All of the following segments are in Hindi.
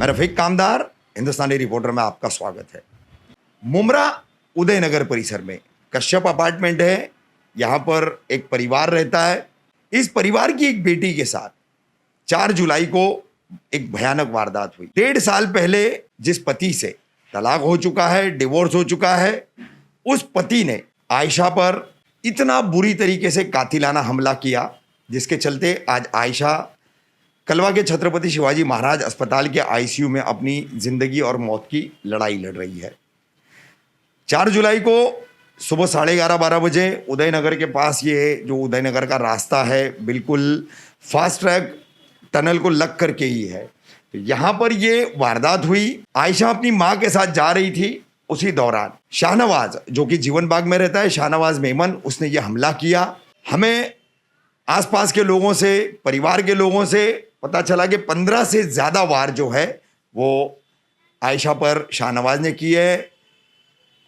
मैं रफीक कामदार, हिंदुस्तानी रिपोर्टर में आपका स्वागत है। मुमरा उदयनगर परिसर में कश्यप अपार्टमेंट है। यहाँ पर एक परिवार रहता है। इस परिवार की एक बेटी के साथ 4 जुलाई को एक भयानक वारदात हुई। 1.5 साल पहले जिस पति से तलाक हो चुका है, डिवोर्स हो चुका है, उस पति ने आयशा पर इतना बुरी तरीके से कातिलाना हमला किया, जिसके चलते आज आयशा कलवा के छत्रपति शिवाजी महाराज अस्पताल के आईसीयू में अपनी जिंदगी और मौत की लड़ाई लड़ रही है। 4 जुलाई को सुबह 11:30-12 बजे उदयनगर के पास, ये जो उदयनगर का रास्ता है बिल्कुल फास्ट ट्रैक टनल को लग करके ही है, तो यहाँ पर ये वारदात हुई। आयशा अपनी माँ के साथ जा रही थी। उसी दौरान शाहनवाज, जो कि जीवन बाग में रहता है, शाहनवाज मेमन, उसने ये हमला किया। हमें आसपास के लोगों से, परिवार के लोगों से पता चला कि 15 से ज़्यादा वार जो है वो आयशा पर शाहनवाज ने किए है।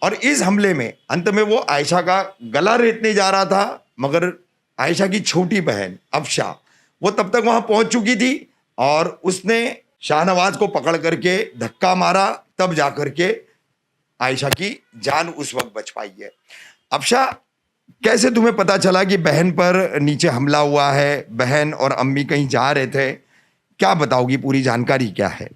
और इस हमले में अंत में वो आयशा का गला रेतने जा रहा था, मगर आयशा की छोटी बहन अफशा वो तब तक वहाँ पहुँच चुकी थी और उसने शाहनवाज को पकड़ करके धक्का मारा, तब जा करके आयशा की जान उस वक्त बच पाई है। अफशा, कैसे तुम्हें पता चला कि बहन पर नीचे हमला हुआ है? बहन और अम्मी कहीं जा रहे थे, क्या बताओगी? पूरी जानकारी क्या है?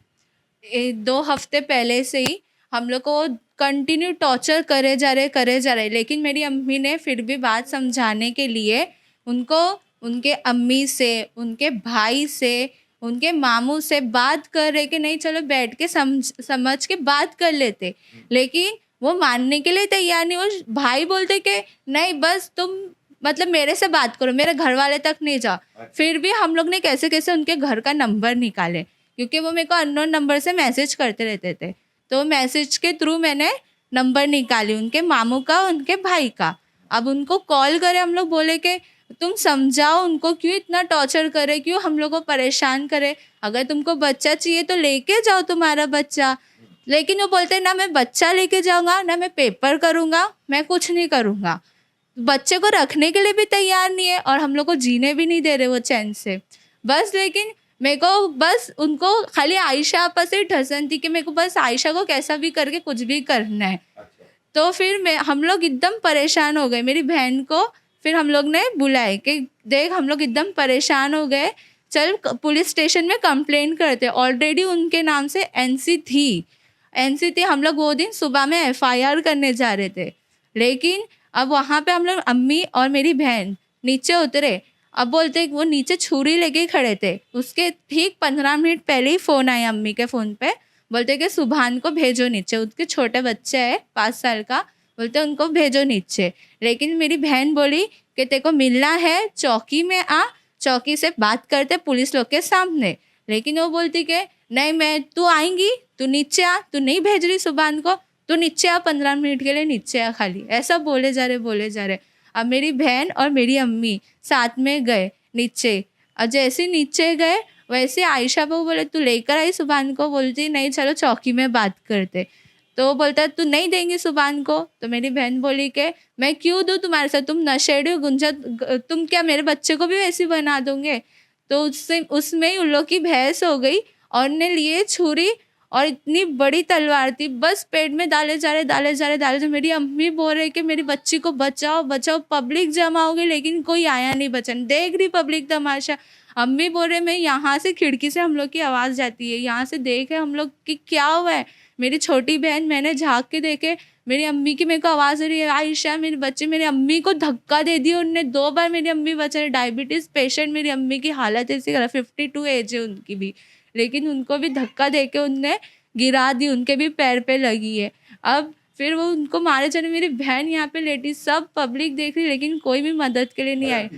2 हफ्ते पहले से ही हम लोग को कंटिन्यू टॉर्चर करे जा रहे, लेकिन मेरी अम्मी ने फिर भी बात समझाने के लिए उनको उनके अम्मी से, उनके भाई से, उनके मामू से बात कर रहे कि नहीं चलो बैठ के समझ के बात कर लेते, लेकिन वो मानने के लिए तैयार नहीं। वो भाई बोलते कि नहीं बस तुम मतलब मेरे से बात करो, मेरे घर वाले तक नहीं जाओ। फिर भी हम लोग ने कैसे कैसे उनके घर का नंबर निकाले, क्योंकि वो मेरे को अननोन नंबर से मैसेज करते रहते थे। तो मैसेज के थ्रू मैंने नंबर निकाली उनके मामू का, उनके भाई का। अब उनको कॉल करे, हम लोग बोले कि तुम समझाओ उनको, क्यों इतना टॉर्चर करे, क्यों हम लोग को परेशान करे, अगर तुमको बच्चा चाहिए तो लेके जाओ तुम्हारा बच्चा। लेकिन वो बोलते ना मैं बच्चा लेके जाऊँगा, ना मैं पेपर करूँगा, मैं कुछ नहीं करूँगा। बच्चे को रखने के लिए भी तैयार नहीं है और हम लोग को जीने भी नहीं दे रहे वो चैन से। बस लेकिन मेरे को बस उनको खाली आयशा आपस से ढसन थी कि मेरे को बस आयशा को कैसा भी करके कुछ भी करना है। तो फिर हम लोग एकदम परेशान हो गए। मेरी बहन को फिर हम लोग ने बुलाए कि देख हम लोग एकदम परेशान हो गए, चल पुलिस स्टेशन में कंप्लेंट करते। ऑलरेडी उनके नाम से एनसी थी। हम लोग वो दिन सुबह में एफआईआर करने जा रहे थे, लेकिन अब वहाँ पे हम लोग अम्मी और मेरी बहन नीचे उतरे। अब बोलते वो नीचे छुरी लेके खड़े थे। उसके ठीक 15 मिनट पहले ही फ़ोन आया अम्मी के फ़ोन पे, बोलते कि सुभान को भेजो नीचे, उसके छोटे बच्चे है 5 साल का, बोलते उनको भेजो नीचे। लेकिन मेरी बहन बोली कि तेरे को मिलना है चौकी में आ, चौकी से बात करते पुलिस लोग के सामने। लेकिन वो बोलती कि नहीं तू आएंगी, तू नीचे आ, तू नहीं भेज रही सुभान को, तू नीचे आ, 15 मिनट के लिए नीचे आ खाली। ऐसा बोले जा रहे। अब मेरी बहन और मेरी अम्मी साथ में गए नीचे, और जैसे नीचे गए वैसे आयशा बहू बोले तू लेकर आई सुभान को, बोलती नहीं चलो चौकी में बात करते। तो बोलता तू नहीं देंगी सुभान को। तो मेरी बहन बोली कि मैं क्यों दूँ तुम्हारे साथ, तुम नशेड़ी हो गुंजा, तुम क्या मेरे बच्चे को भी वैसी बना दोगे। तो उसमें ही उन लोग की बहस हो गई और ने लिए छुरी और इतनी बड़ी तलवार थी, बस पेट में डाले जा रहे। मेरी अम्मी बोल रहे कि मेरी बच्ची को बचाओ। पब्लिक जमा हो गई, लेकिन कोई आया नहीं बचाने। देख रही पब्लिक तमाशा। अम्मी बोल रहे मैं यहाँ से खिड़की से हम लोग की आवाज़ जाती है, यहाँ से देखे हम लोग कि क्या हुआ है। मेरी छोटी बहन, मैंने झाँक के देखे, मेरी अम्मी की मेरे को आवाज़ आ रही है आयशा मेरी बच्ची। मेरी अम्मी को धक्का दे दिया उनने 2 बार। मेरी अम्मी बचा, डायबिटीज़ पेशेंट मेरी अम्मी की हालत ऐसी 52 एज है उनकी भी, लेकिन उनको भी धक्का देके उनने गिरा दी, उनके भी पैर पे लगी है। अब फिर वो उनको मारे जाने, मेरी बहन यहाँ पे लेटी, सब पब्लिक देख रही, लेकिन कोई भी मदद के लिए नहीं आई,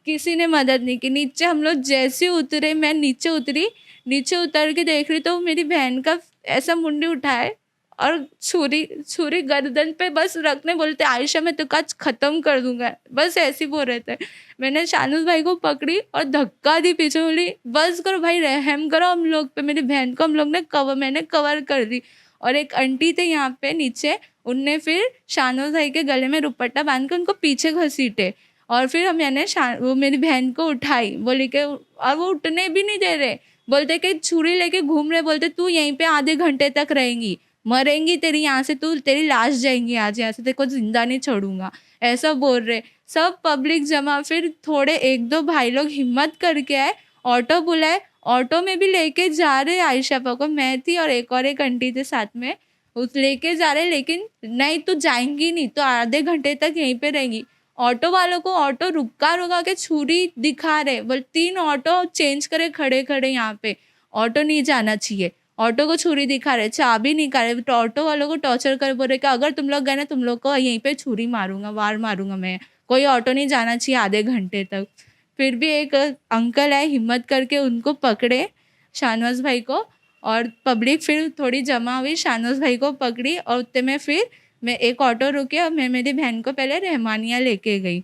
किसी ने मदद नहीं की। नीचे हम लोग जैसे उतरे, मैं नीचे उतरी, नीचे उतर के देख रही तो मेरी बहन का ऐसा मुंडी उठाए और छुरी गर्दन पे बस रखने, बोलते आयशा मैं तुझको आज ख़त्म कर दूंगा, बस ऐसे बोल रहे थे। मैंने शानूस भाई को पकड़ी और धक्का दी पीछे, बोली बस करो भाई, रहम करो हम लोग पे। मेरी बहन को हम लोग ने मैंने कवर कर दी। और एक आंटी थे यहाँ पे नीचे, उनने फिर शानूस भाई के गले में दुपट्टा बांध के उनको पीछे घसीटे और फिर मैंने वो मेरी बहन को उठाई, बोली कि और वो उठने भी नहीं दे रहे, बोलते कि छुरी लेके घूम रहे, बोलते तू यहीं पे आधे घंटे तक रहेंगी, मरेंगी तेरी यहाँ से, तू तेरी लाश जाएंगी आज यहाँ से, तेरे को जिंदा नहीं छोड़ूंगा, ऐसा बोल रहे। सब पब्लिक जमा, फिर थोड़े एक दो भाई लोग हिम्मत करके आए, ऑटो बुलाए, ऑटो में भी लेके जा रहे आयशा पा को, मैं थी और एक आंटी थे साथ में, उस लेके जा रहे, लेकिन नहीं तू जाएंगी नहीं, तो आधे घंटे तक यहीं पे रहेंगी। ऑटो वालों को ऑटो रुका रुका के छुरी दिखा रहे, बोल 3 ऑटो चेंज करे खड़े खड़े यहाँ पे, ऑटो नहीं जाना चाहिए, ऑटो को छुरी दिखा रहे, चाबी निकाले, तो ऑटो वालों को टॉर्चर कर बोल रहे कि अगर तुम लोग गए ना, तुम लोग को यहीं पे छुरी मारूंगा, वार मारूंगा मैं, कोई ऑटो नहीं जाना चाहिए आधे घंटे तक। फिर भी एक अंकल आए, हिम्मत करके उनको पकड़े, शाहनवाज भाई को, और पब्लिक फिर थोड़ी जमा हुई, शाहनवाज भाई को पकड़ी, और उतने में फिर मैं एक ऑटो रुके और मैं मेरी बहन को पहले रहमानिया लेके गई,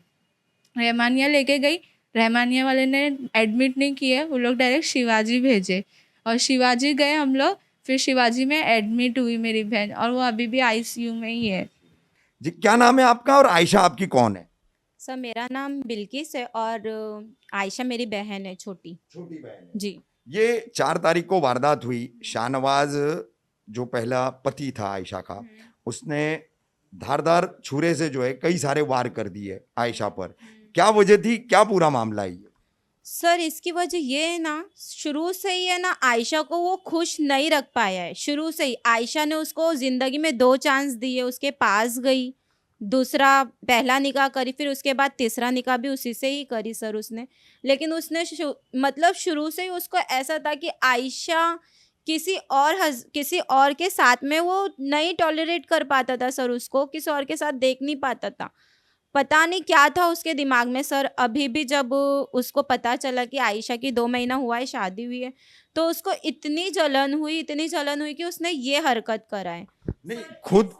रहमानिया वाले ने एडमिट नहीं किए, वो लोग डायरेक्ट शिवाजी भेजे, और शिवाजी गए हम लोग, फिर शिवाजी में एडमिट हुई मेरी बहन, और वो अभी भी आईसीयू में ही है। जी, क्या नाम है आपका और आयशा आपकी कौन है? सर मेरा नाम बिल्किस है और आयशा मेरी बहन है छोटी। छोटी बहन। जी। ये 4 तारीख को वारदात हुई, शाहनवाज जो पहला पति था आयशा का, उसने धारदार छुरे से जो है कई सारे वार कर दिए आयशा पर। क्या वजह थी, क्या पूरा मामला है ये? सर इसकी वजह ये है ना, शुरू से ही है ना, आयशा को वो खुश नहीं रख पाया है। शुरू से ही आयशा ने उसको ज़िंदगी में 2 चांस दिए, उसके पास गई, दूसरा पहला निकाह करी, फिर उसके बाद तीसरा निकाह भी उसी से ही करी सर उसने। लेकिन उसने मतलब शुरू से ही उसको ऐसा था कि आयशा किसी और के साथ में वो नहीं टॉलरेट कर पाता था सर, उसको किसी और के साथ देख नहीं पाता था। पता नहीं क्या था उसके दिमाग में सर। अभी भी जब उसको पता चला कि आयशा की 2 महीना हुआ है, शादी हुई है, तो उसको इतनी जलन हुई कि उसने ये हरकत करा है। नहीं,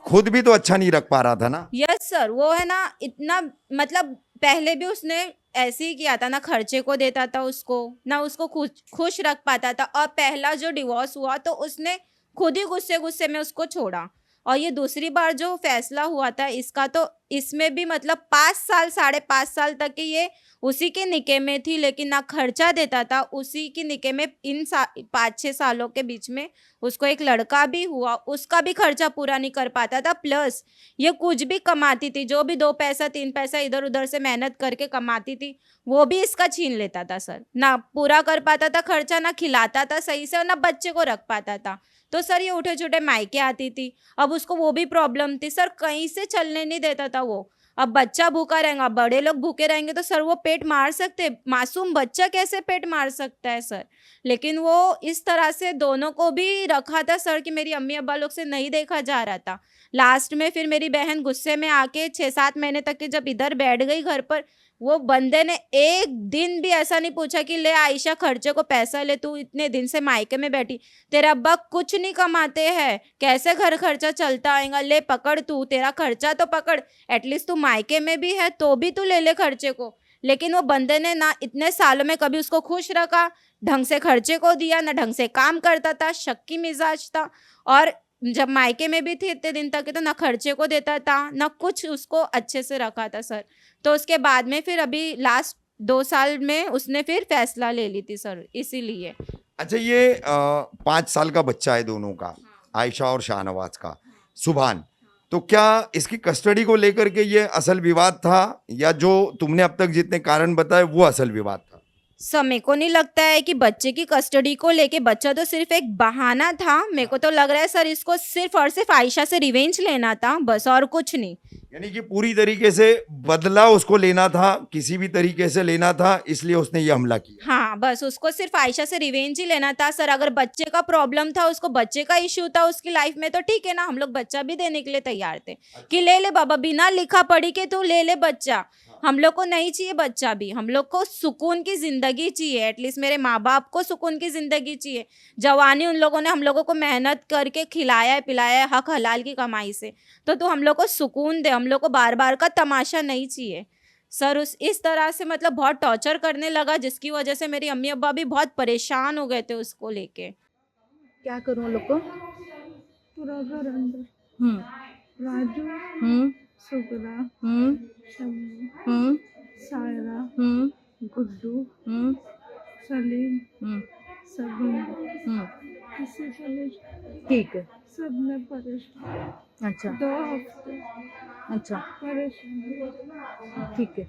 खुद भी तो अच्छा नहीं रख पा रहा था ना। यस सर, वो है ना इतना, मतलब पहले भी उसने ऐसे ही किया था ना, खर्चे को देता था उसको, ना उसको खुश रख पाता था, और पहला जो डिवोर्स हुआ तो उसने खुद ही गुस्से में उसको छोड़ा। और ये दूसरी बार जो फैसला हुआ था इसका, तो इसमें भी मतलब 5 साल 5.5 साल तक कि ये उसी के निके में थी, लेकिन ना खर्चा देता था उसी के निके में। इन 5-6 सालों के बीच में उसको एक लड़का भी हुआ, उसका भी खर्चा पूरा नहीं कर पाता था, प्लस ये कुछ भी कमाती थी, जो भी 2 पैसा 3 पैसा इधर उधर से मेहनत करके कमाती थी, वो भी इसका छीन लेता था सर। ना पूरा कर पाता था खर्चा, ना खिलाता था सही से, और ना बच्चे को रख पाता था। तो सर ये उठे छुटे मायके आती थी, अब उसको वो भी प्रॉब्लम थी सर, कहीं से चलने नहीं देता था वो। अब बच्चा भूखा रहेगा, बड़े लोग भूखे रहेंगे तो सर वो पेट मार सकते, मासूम बच्चा कैसे पेट मार सकता है सर। लेकिन वो इस तरह से दोनों को भी रखा था सर कि मेरी अम्मी अब्बा लोग से नहीं देखा जा रहा था। लास्ट में फिर मेरी बहन गुस्से में आके 6-7 महीने तक के जब इधर बैठ गई घर पर, वो बंदे ने एक दिन भी ऐसा नहीं पूछा कि ले आयशा खर्चे को पैसा ले, तू इतने दिन से मायके में बैठी, तेरा अब्बा कुछ नहीं कमाते हैं, कैसे घर खर्चा चलता आएगा, ले पकड़ तू, तेरा खर्चा तो पकड़, एटलीस्ट तू मायके में भी है तो भी तू ले ले खर्चे को। लेकिन वो बंदे ने ना इतने सालों में कभी उसको खुश रखा, ढंग से खर्चे को दिया, ना ढंग से काम करता था, शक्की मिजाज था। और जब मायके में भी थे इतने दिन तक के, तो ना खर्चे को देता था, ना कुछ उसको अच्छे से रखा था सर। तो उसके बाद में फिर अभी लास्ट 2 साल में उसने फिर फैसला ले ली थी सर, इसीलिए। अच्छा, ये 5 साल का बच्चा है दोनों का, आयशा और शाहनवाज का, सुभान। तो क्या इसकी कस्टडी को लेकर के ये असल विवाद था, या जो तुमने अब तक जितने कारण बताए वो असल विवाद था? सर मेरे को नहीं लगता है कि बच्चे की कस्टडी को लेके, बच्चा तो सिर्फ एक बहाना था। मेरे को तो लग रहा है सर इसको सिर्फ और सिर्फ आयशा से रिवेंज लेना था बस, और कुछ नहीं। यानी कि पूरी तरीके से बदला उसको लेना था, किसी भी तरीके से लेना था, इसलिए उसने ये हमला किया। हाँ बस उसको सिर्फ आयशा से रिवेंज ही लेना था सर। अगर बच्चे का प्रॉब्लम था, उसको बच्चे का इश्यू था उसकी लाइफ में, तो ठीक है ना, हम लोग बच्चा भी देने के लिए तैयार थे कि ले ले बाबा, बिना लिखा पढ़ी के तू ले ले बच्चा। हम लोग को नहीं चाहिए बच्चा भी, हम लोग को सुकून की जिंदगी चाहिए, एटलीस्ट मेरे माँ बाप को सुकून की जिंदगी चाहिए। जवानी उन लोगों ने हम लोगों को मेहनत करके खिलाया है पिलाया है, हक हलाल की कमाई से, तो तू हम लोग को सुकून दे, हम लोग को बार बार का तमाशा नहीं चाहिए सर। इस तरह से मतलब बहुत टॉर्चर करने लगा, जिसकी वजह से मेरी अम्मी अब्बा भी बहुत परेशान हो गए थे उसको लेके। क्या करूँ लोग को? पूरा घर अंदर हम्म राजू, हम्म शुक्ला, हम्म शम्मी, हम्म सायरा, हम्म गुड्डू, हम्म सलीम, हम्म सब बंद, हम्म, किसी को नहीं, ठीक है। सब ने परेशान, अच्छा 2 हफ्ते अच्छा परेशान। ठीक है।